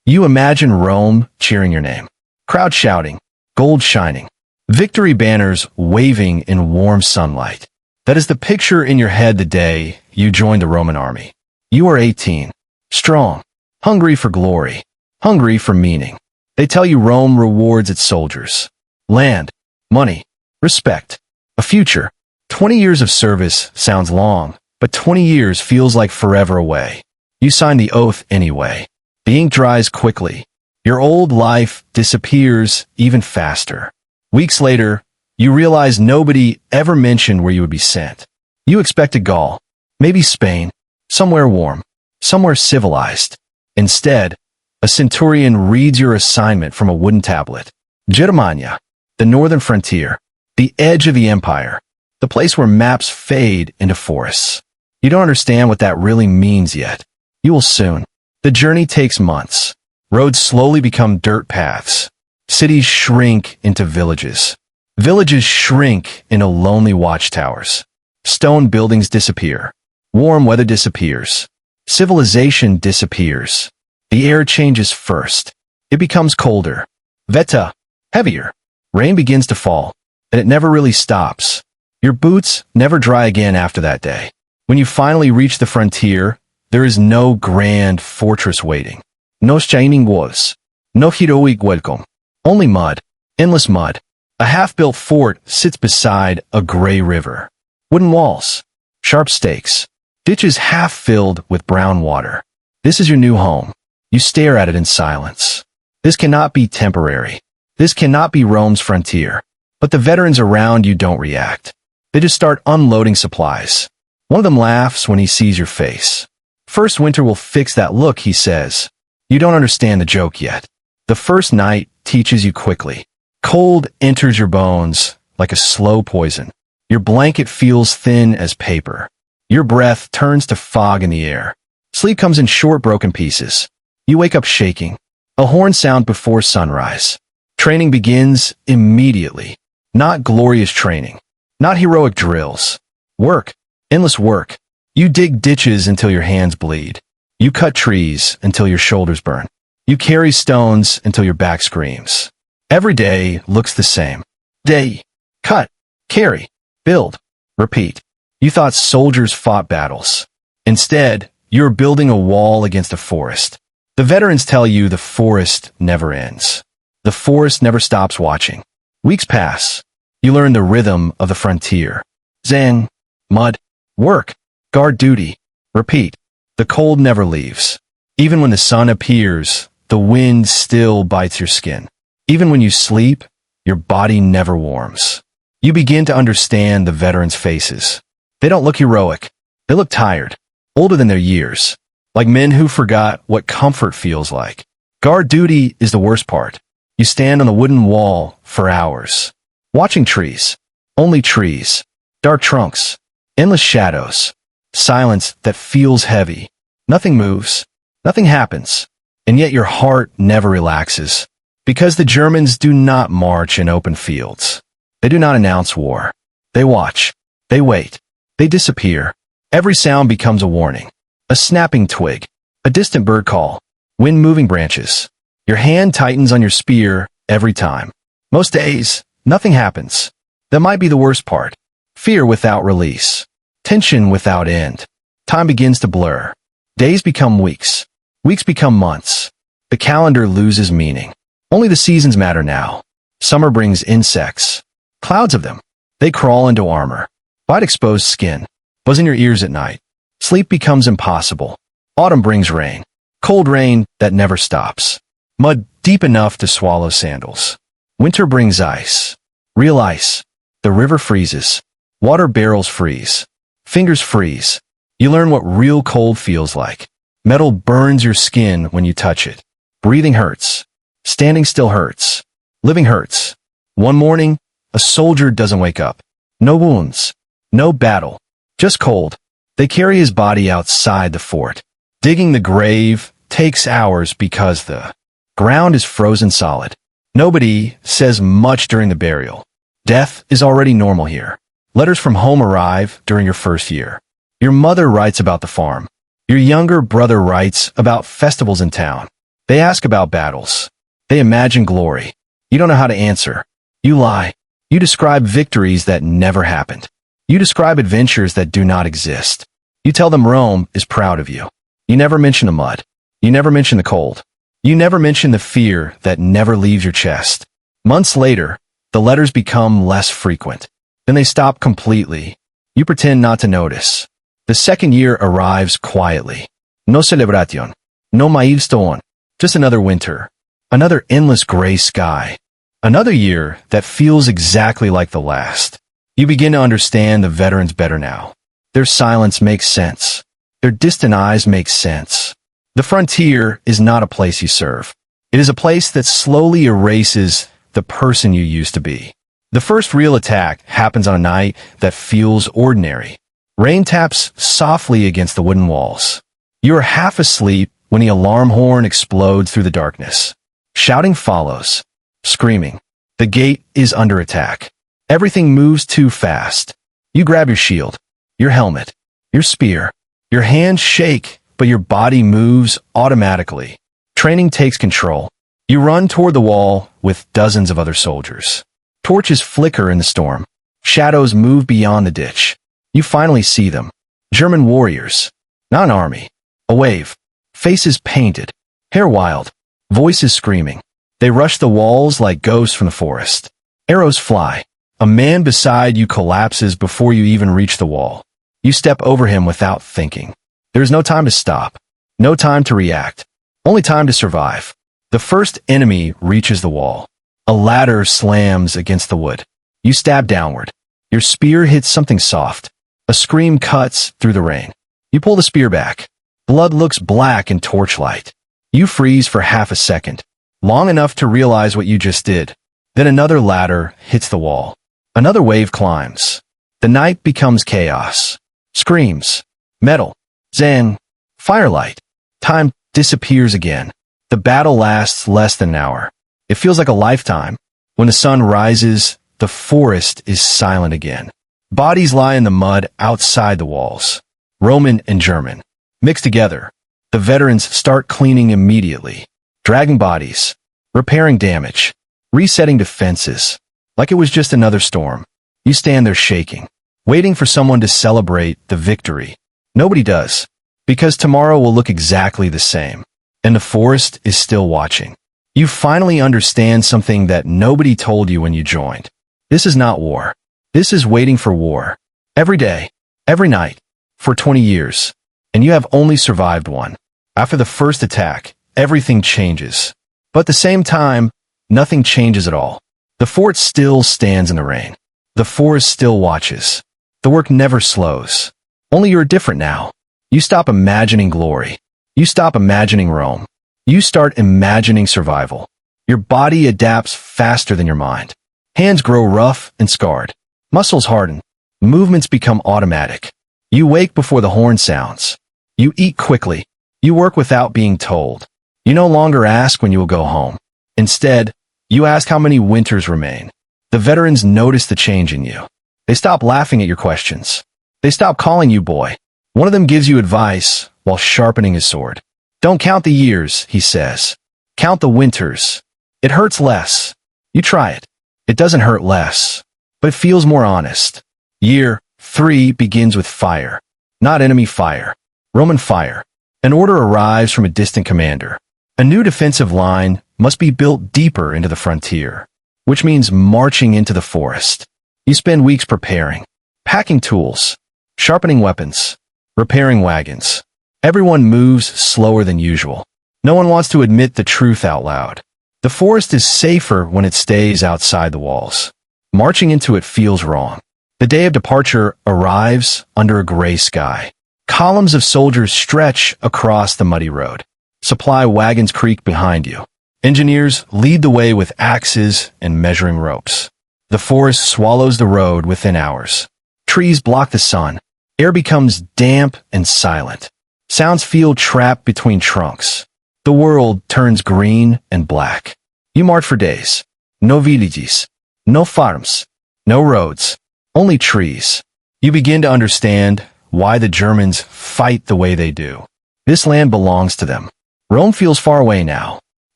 You imagine Rome cheering your name, crowd shouting, gold shining, victory banners waving in warm sunlight. That is the picture in your head the day you joined the Roman army. You are 18, strong, hungry for glory, hungry for meaning. They tell you Rome rewards its soldiers. Land, money, respect, a future. 20 years of service sounds long, but 20 years feels like forever away. You sign the oath anyway. The ink dries quickly. Your old life disappears even faster. Weeks later, you realize nobody ever mentioned where you would be sent. You expected Gaul, maybe Spain, somewhere warm, somewhere civilized. Instead, a centurion reads your assignment from a wooden tablet. Germania, the northern frontier, the edge of the empire, the place where maps fade into forests. You don't understand what that really means yet. You will soon. The journey takes months. Roads slowly become dirt paths. Cities shrink into villages. Villages shrink into lonely watchtowers. Stone buildings disappear. Warm weather disappears. Civilization disappears. The air changes first. It becomes colder. Veta, heavier. Rain begins to fall, and it never really stops. Your boots never dry again after that day. When you finally reach the frontier, there is no grand fortress waiting. No shining walls. No heroic welcome. Only mud. Endless mud. A half-built fort sits beside a gray river. Wooden walls. Sharp stakes. Ditches half-filled with brown water. This is your new home. You stare at it in silence. This cannot be temporary. This cannot be Rome's frontier. But the veterans around you don't react. They just start unloading supplies. One of them laughs when he sees your face. First winter will fix that look, he says. You don't understand the joke yet. The first night teaches you quickly. Cold enters your bones like a slow poison. Your blanket feels thin as paper. Your breath turns to fog in the air. Sleep comes in short, broken pieces. You wake up shaking. A horn sound before sunrise. Training begins immediately. Not glorious training. Not heroic drills. Work. Endless work. You dig ditches until your hands bleed. You cut trees until your shoulders burn. You carry stones until your back screams. Every day looks the same. Day. Cut. Carry. Build. Repeat. You thought soldiers fought battles. Instead, you're building a wall against a forest. The veterans tell you the forest never ends. The forest never stops watching. Weeks pass. You learn the rhythm of the frontier. Zen. Mud. Work. Guard duty. Repeat. The cold never leaves. Even when the sun appears, the wind still bites your skin. Even when you sleep, your body never warms. You begin to understand the veterans' faces. They don't look heroic. They look tired, older than their years, like men who forgot what comfort feels like. Guard duty is the worst part. You stand on the wooden wall for hours, watching trees, only trees, dark trunks, endless shadows, silence that feels heavy. Nothing moves, nothing happens, and yet your heart never relaxes. Because the Germans do not march in open fields. They do not announce war. They watch. They wait. They disappear. Every sound becomes a warning. A snapping twig. A distant bird call. Wind moving branches. Your hand tightens on your spear every time. Most days, nothing happens. That might be the worst part. Fear without release. Tension without end. Time begins to blur. Days become weeks. Weeks become months. The calendar loses meaning. Only the seasons matter now. Summer brings insects. Clouds of them. They crawl into armor. Bite exposed skin. Buzz in your ears at night. Sleep becomes impossible. Autumn brings rain. Cold rain that never stops. Mud deep enough to swallow sandals. Winter brings ice. Real ice. The river freezes. Water barrels freeze. Fingers freeze. You learn what real cold feels like. Metal burns your skin when you touch it. Breathing hurts. Standing still hurts. Living hurts. One morning, a soldier doesn't wake up. No wounds. No battle. Just cold. They carry his body outside the fort. Digging the grave takes hours because the ground is frozen solid. Nobody says much during the burial. Death is already normal here. Letters from home arrive during your first year. Your mother writes about the farm. Your younger brother writes about festivals in town. They ask about battles. They imagine glory. You don't know how to answer. You lie. You describe victories that never happened. You describe adventures that do not exist. You tell them Rome is proud of you. You never mention the mud. You never mention the cold. You never mention the fear that never leaves your chest. Months later, the letters become less frequent. Then they stop completely. You pretend not to notice. The second year arrives quietly. No celebración. No milestone. Just another winter. Another endless gray sky. Another year that feels exactly like the last. You begin to understand the veterans better now. Their silence makes sense. Their distant eyes make sense. The frontier is not a place you serve. It is a place that slowly erases the person you used to be. The first real attack happens on a night that feels ordinary. Rain taps softly against the wooden walls. You are half asleep when the alarm horn explodes through the darkness. Shouting follows. Screaming. The gate is under attack. Everything moves too fast. You grab your shield, your helmet, your spear. Your hands shake, but your body moves automatically. Training takes control. You run toward the wall with dozens of other soldiers. Torches flicker in the storm. Shadows move beyond the ditch. You finally see them. German warriors. Not an army. A wave. Faces painted. Hair wild. Voices screaming. They rush the walls like ghosts from the forest. Arrows fly. A man beside you collapses before you even reach the wall. You step over him without thinking. There is no time to stop. No time to react. Only time to survive. The first enemy reaches the wall. A ladder slams against the wood. You stab downward. Your spear hits something soft. A scream cuts through the rain. You pull the spear back. Blood looks black in torchlight. You freeze for half a second, long enough to realize what you just did. Then another ladder hits the wall. Another wave climbs. The night becomes chaos. Screams. Metal. Zen. Firelight. Time disappears again. The battle lasts less than an hour. It feels like a lifetime. When the sun rises, the forest is silent again. Bodies lie in the mud outside the walls. Roman and German. Mixed together. The veterans start cleaning immediately. Dragging bodies. Repairing damage. Resetting defenses. Like it was just another storm. You stand there shaking, waiting for someone to celebrate the victory. Nobody does. Because tomorrow will look exactly the same. And the forest is still watching. You finally understand something that nobody told you when you joined. This is not war. This is waiting for war. Every day. Every night. For 20 years. And you have only survived one. After the first attack, everything changes. But at the same time, nothing changes at all. The fort still stands in the rain. The forest still watches. The work never slows. Only you're different now. You stop imagining glory. You stop imagining Rome. You start imagining survival. Your body adapts faster than your mind. Hands grow rough and scarred. Muscles harden. Movements become automatic. You wake before the horn sounds. You eat quickly. You work without being told. You no longer ask when you will go home. Instead, you ask how many winters remain. The veterans notice the change in you. They stop laughing at your questions. They stop calling you boy. One of them gives you advice while sharpening his sword. Don't count the years, he says. Count the winters. It hurts less. You try it. It doesn't hurt less, but it feels more honest. Year 3 begins with fire. Not enemy fire. Roman fire. An order arrives from a distant commander. A new defensive line must be built deeper into the frontier, which means marching into the forest. You spend weeks preparing, packing tools, sharpening weapons, repairing wagons. Everyone moves slower than usual. No one wants to admit the truth out loud. The forest is safer when it stays outside the walls. Marching into it feels wrong. The day of departure arrives under a gray sky. Columns of soldiers stretch across the muddy road. Supply wagons creak behind you. Engineers lead the way with axes and measuring ropes. The forest swallows the road within hours. Trees block the sun. Air becomes damp and silent. Sounds feel trapped between trunks. The world turns green and black. You march for days. No villages. No farms. No roads. Only trees. You begin to understand why the Germans fight the way they do. This land belongs to them. Rome feels far away now.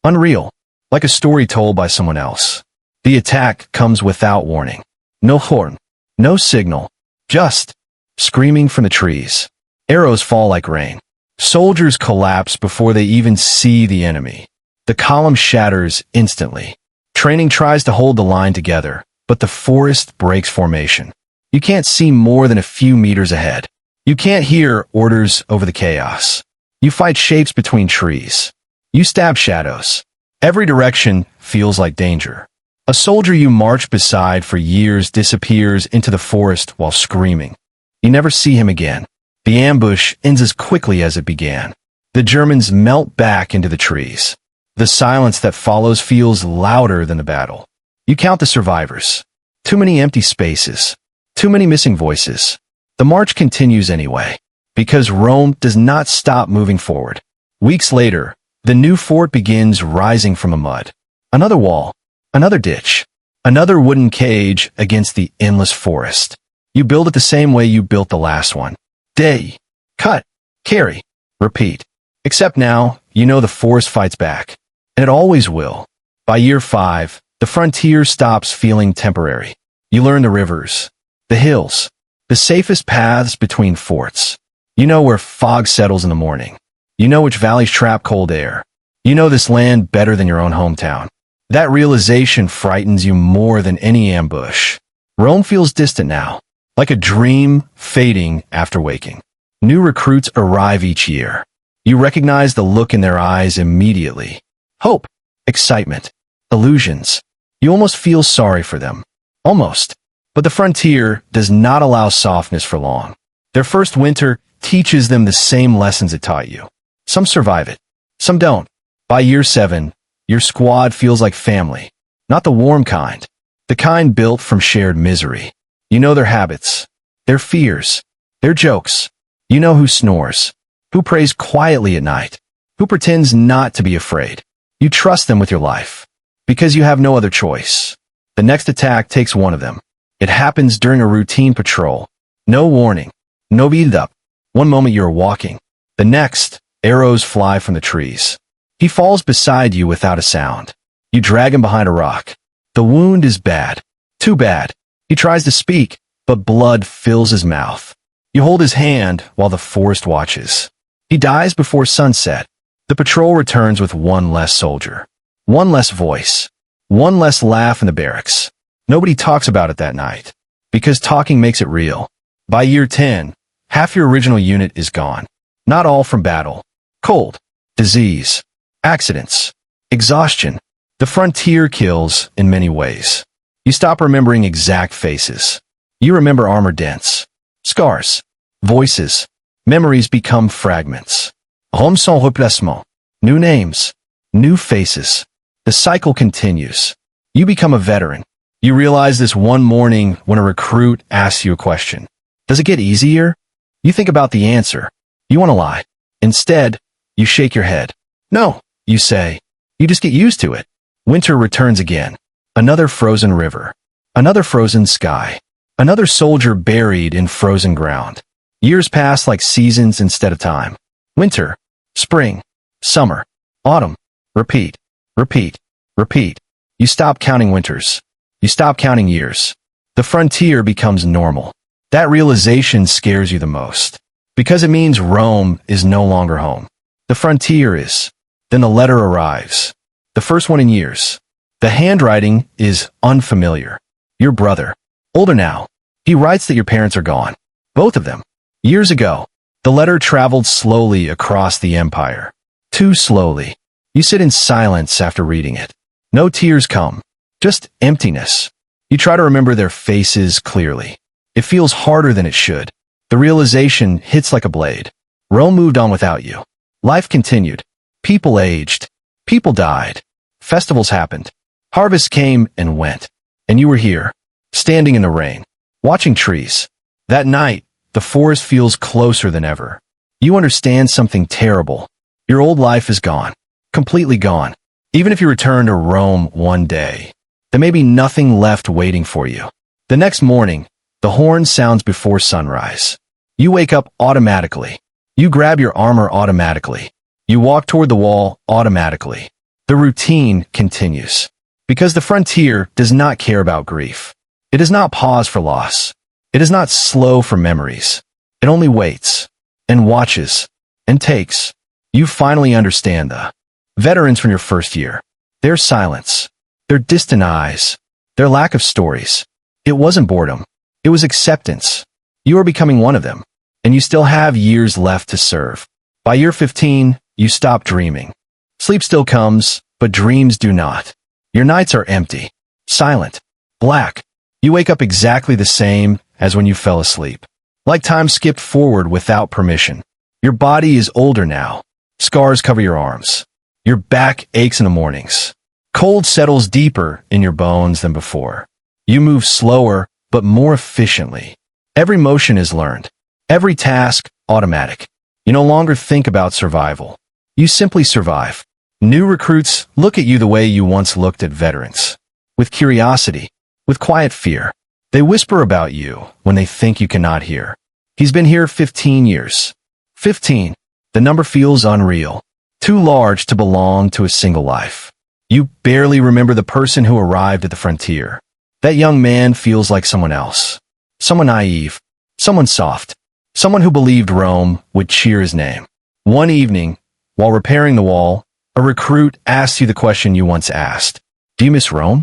Unreal. Like a story told by someone else. The attack comes without warning. No horn. No signal. Just screaming from the trees. Arrows fall like rain. Soldiers collapse before they even see the enemy. The column shatters instantly. Training tries to hold the line together, but the forest breaks formation. You can't see more than a few meters ahead. You can't hear orders over the chaos. You fight shapes between trees. You stab shadows. Every direction feels like danger. A soldier you marched beside for years disappears into the forest while screaming. You never see him again. The ambush ends as quickly as it began. The Germans melt back into the trees. The silence that follows feels louder than the battle. You count the survivors. Too many empty spaces. Too many missing voices. The march continues anyway, because Rome does not stop moving forward. Weeks later, the new fort begins rising from the mud. Another wall. Another ditch. Another wooden cage against the endless forest. You build it the same way you built the last one. Day. Cut. Carry. Repeat. Except now, you know the forest fights back. And it always will. By year 5, the frontier stops feeling temporary. You learn the rivers. The hills. The safest paths between forts. You know where fog settles in the morning. You know which valleys trap cold air. You know this land better than your own hometown. That realization frightens you more than any ambush. Rome feels distant now, like a dream fading after waking. New recruits arrive each year. You recognize the look in their eyes immediately. Hope, excitement, illusions. You almost feel sorry for them. Almost. But the frontier does not allow softness for long. Their first winter teaches them the same lessons it taught you. Some survive it. Some don't. By year 7, your squad feels like family. Not the warm kind. The kind built from shared misery. You know their habits. Their fears. Their jokes. You know who snores. Who prays quietly at night. Who pretends not to be afraid. You trust them with your life. Because you have no other choice. The next attack takes one of them. It happens during a routine patrol. No warning. No build-up. One moment you're walking. The next, arrows fly from the trees. He falls beside you without a sound. You drag him behind a rock. The wound is bad. Too bad. He tries to speak, but blood fills his mouth. You hold his hand while the forest watches. He dies before sunset. The patrol returns with one less soldier. One less voice. One less laugh in the barracks. Nobody talks about it that night. Because talking makes it real. By year 10, half your original unit is gone. Not all from battle. Cold. Disease. Accidents. Exhaustion. The frontier kills in many ways. You stop remembering exact faces. You remember armor dents. Scars. Voices. Memories become fragments. Rome sans remplacement. New names. New faces. The cycle continues. You become a veteran. You realize this one morning when a recruit asks you a question. Does it get easier? You think about the answer. You want to lie. Instead, you shake your head. No, you say. You just get used to it. Winter returns again. Another frozen river. Another frozen sky. Another soldier buried in frozen ground. Years pass like seasons instead of time. Winter. Spring. Summer. Autumn. Repeat. Repeat. Repeat. You stop counting winters. You stop counting years. The frontier becomes normal. That realization scares you the most. Because it means Rome is no longer home. The frontier is. Then the letter arrives. The first one in years. The handwriting is unfamiliar. Your brother. Older now. He writes that your parents are gone. Both of them. Years ago. The letter traveled slowly across the empire. Too slowly. You sit in silence after reading it. No tears come. Just emptiness. You try to remember their faces clearly. It feels harder than it should. The realization hits like a blade. Rome moved on without you. Life continued. People aged. People died. Festivals happened. Harvests came and went. And you were here, standing in the rain, watching trees. That night, the forest feels closer than ever. You understand something terrible. Your old life is gone. Completely gone. Even if you return to Rome one day, there may be nothing left waiting for you. The next morning, the horn sounds before sunrise. You wake up automatically. You grab your armor automatically. You walk toward the wall automatically. The routine continues. Because the frontier does not care about grief. It does not pause for loss. It is not slow for memories. It only waits, and watches, and takes. You finally understand the veterans from your first year. Their silence, their distant eyes, their lack of stories. It wasn't boredom. It was acceptance. You are becoming one of them, and you still have years left to serve. By year 15, you stop dreaming. Sleep still comes, but dreams do not. Your nights are empty, silent, black. You wake up exactly the same as when you fell asleep. Like time skipped forward without permission. Your body is older now. Scars cover your arms. Your back aches in the mornings. Cold settles deeper in your bones than before. You move slower, but more efficiently. Every motion is learned. Every task, automatic. You no longer think about survival. You simply survive. New recruits look at you the way you once looked at veterans. With curiosity, with quiet fear. They whisper about you when they think you cannot hear. He's been here 15 years. 15. The number feels unreal. Too large to belong to a single life. You barely remember the person who arrived at the frontier. That young man feels like someone else. Someone naive. Someone soft. Someone who believed Rome would cheer his name. One evening, while repairing the wall, a recruit asks you the question you once asked. Do you miss Rome?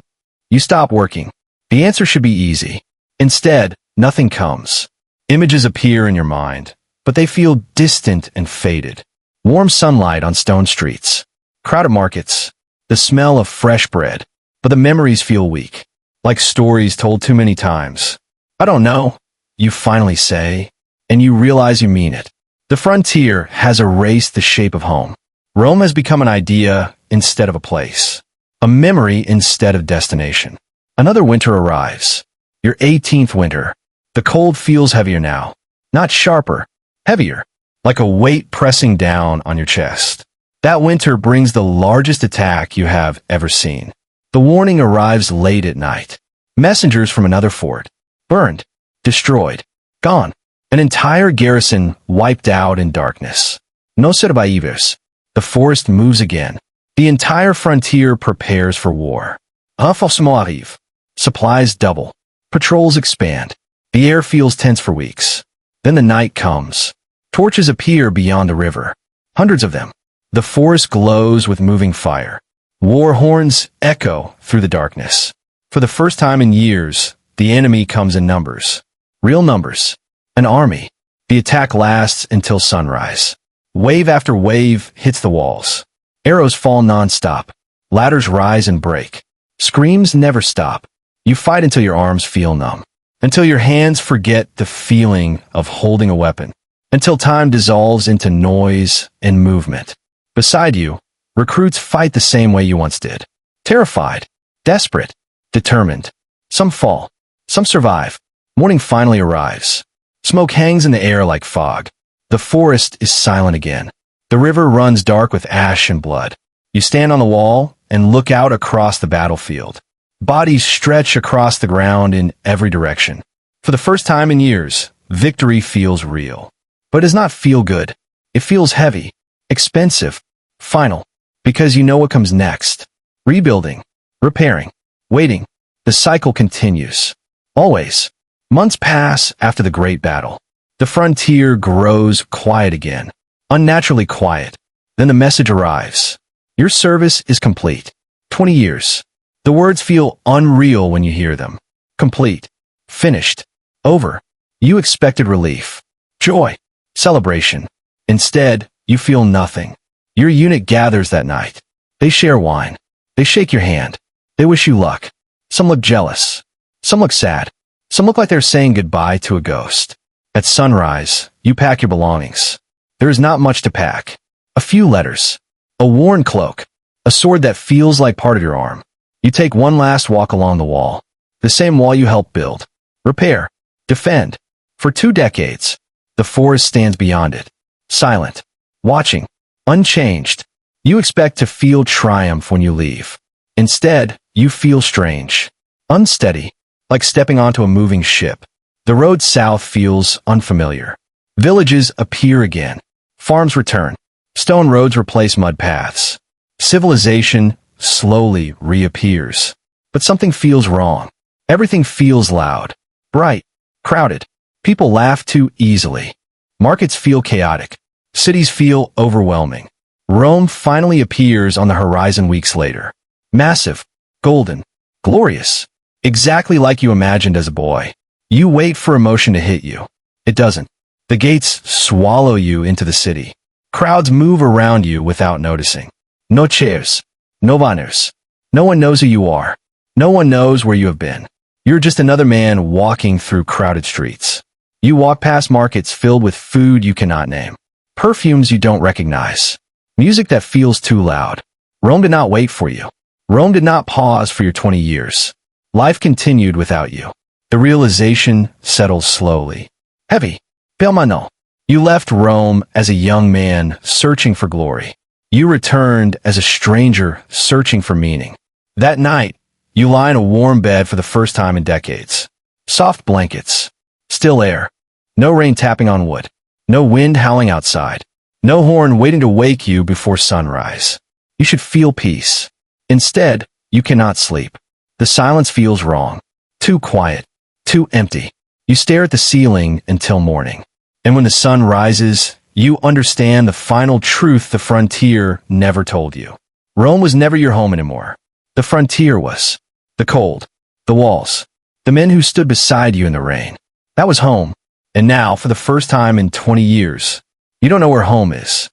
You stop working. The answer should be easy. Instead, nothing comes. Images appear in your mind, but they feel distant and faded. Warm sunlight on stone streets. Crowded markets. The smell of fresh bread. But the memories feel weak. Like stories told too many times. I don't know, you finally say, and you realize you mean it. The frontier has erased the shape of home. Rome has become an idea instead of a place. A memory instead of destination. Another winter arrives. Your 18th winter. The cold feels heavier now. Not sharper, heavier. Like a weight pressing down on your chest. That winter brings the largest attack you have ever seen. The warning arrives late at night. Messengers from another fort. Burned. Destroyed. Gone. An entire garrison wiped out in darkness. No survivors. The forest moves again. The entire frontier prepares for war. Renforcement arrive. Supplies double. Patrols expand. The air feels tense for weeks. Then the night comes. Torches appear beyond the river. Hundreds of them. The forest glows with moving fire. War horns echo through the darkness. For the first time in years, the enemy comes in numbers. Real numbers. An army. The attack lasts until sunrise. Wave after wave hits the walls. Arrows fall non-stop. Ladders rise and break. Screams never stop. You fight until your arms feel numb. Until your hands forget the feeling of holding a weapon. Until time dissolves into noise and movement. Beside you, recruits fight the same way you once did. Terrified. Desperate. Determined. Some fall. Some survive. Morning finally arrives. Smoke hangs in the air like fog. The forest is silent again. The river runs dark with ash and blood. You stand on the wall and look out across the battlefield. Bodies stretch across the ground in every direction. For the first time in years, victory feels real. But it does not feel good. It feels heavy, expensive, final. Because you know what comes next. Rebuilding, repairing, waiting. The cycle continues. Always. Months pass after the great battle. The frontier grows quiet again. Unnaturally quiet. Then the message arrives. Your service is complete. 20 years. The words feel unreal when you hear them. Complete. Finished. Over. You expected relief. Joy. Celebration. Instead, you feel nothing. Your unit gathers that night. They share wine. They shake your hand. They wish you luck. Some look jealous. Some look sad. Some look like they're saying goodbye to a ghost. At sunrise, you pack your belongings. There is not much to pack. A few letters. A worn cloak. A sword that feels like part of your arm. You take one last walk along the wall. The same wall you helped build. Repair. Defend. For 2 decades, the forest stands beyond it. Silent. Watching. Unchanged. You expect to feel triumph when you leave. Instead, you feel strange. Unsteady. Like stepping onto a moving ship. The road south feels unfamiliar. Villages appear again. Farms return. Stone roads replace mud paths. Civilization slowly reappears. But something feels wrong. Everything feels loud, bright, crowded. People laugh too easily. Markets feel chaotic. Cities feel overwhelming. Rome finally appears on the horizon weeks later. Massive, golden, glorious. Exactly like you imagined as a boy. You wait for emotion to hit you. It doesn't. The gates swallow you into the city. Crowds move around you without noticing. No chairs. No banners. No one knows who you are. No one knows where you have been. You're just another man walking through crowded streets. You walk past markets filled with food you cannot name. Perfumes you don't recognize. Music that feels too loud. Rome did not wait for you. Rome did not pause for your 20 years. Life continued without you. The realization settles slowly. Heavy. Belmano. You left Rome as a young man searching for glory. You returned as a stranger searching for meaning. That night, you lie in a warm bed for the first time in decades. Soft blankets. Still air. No rain tapping on wood. No wind howling outside. No horn waiting to wake you before sunrise. You should feel peace. Instead, you cannot sleep. The silence feels wrong. Too quiet. Too empty. You stare at the ceiling until morning. And when the sun rises, you understand the final truth the frontier never told you. Rome was never your home anymore. The frontier was. The cold. The walls. The men who stood beside you in the rain. That was home. And now, for the first time in 20 years, you don't know where home is.